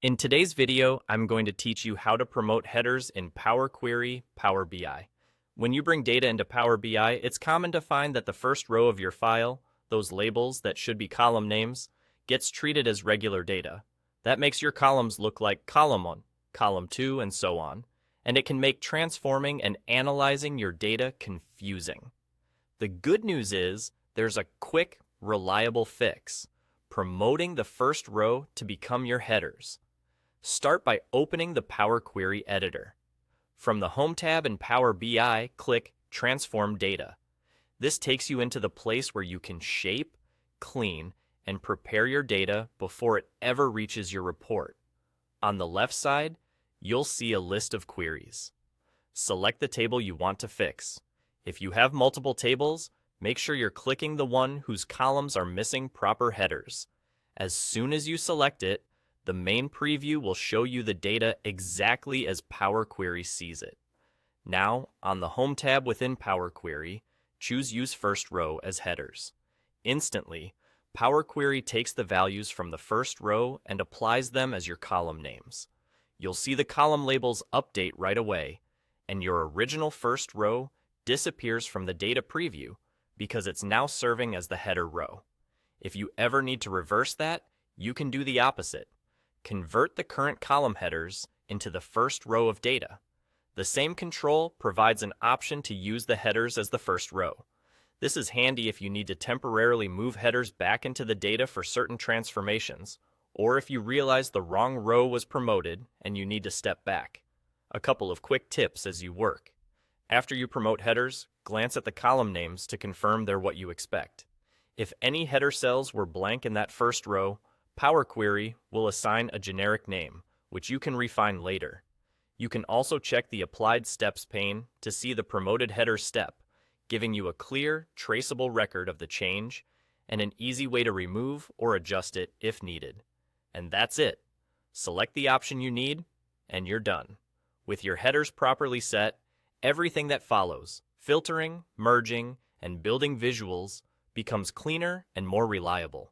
In today's video, I'm going to teach you how to promote headers in Power Query, Power BI. When you bring data into Power BI, it's common to find that the first row of your file, those labels that should be column names, gets treated as regular data. That makes your columns look like column 1, column 2, and so on, and it can make transforming and analyzing your data confusing. The good news is there's a quick, reliable fix: promoting the first row to become your headers. Start by opening the Power Query editor. From the Home tab in Power BI, click Transform Data. This takes you into the place where you can shape, clean, and prepare your data before it ever reaches your report. On the left side, you'll see a list of queries. Select the table you want to fix. If you have multiple tables, make sure you're clicking the one whose columns are missing proper headers. As soon as you select it, the main preview will show you the data exactly as Power Query sees it. Now, on the Home tab within Power Query, choose Use First Row as headers. Instantly, Power Query takes the values from the first row and applies them as your column names. You'll see the column labels update right away, and your original first row disappears from the data preview because it's now serving as the header row. If you ever need to reverse that, you can do the opposite. Convert the current column headers into the first row of data. The same control provides an option to use the headers as the first row. This is handy if you need to temporarily move headers back into the data for certain transformations, or if you realize the wrong row was promoted and you need to step back. A couple of quick tips as you work. After you promote headers, glance at the column names to confirm they're what you expect. If any header cells were blank in that first row, Power Query will assign a generic name, which you can refine later. You can also check the Applied Steps pane to see the promoted header step, giving you a clear, traceable record of the change and an easy way to remove or adjust it if needed. And that's it. Select the option you need, and you're done. With your headers properly set, everything that follows, filtering, merging, and building visuals, becomes cleaner and more reliable.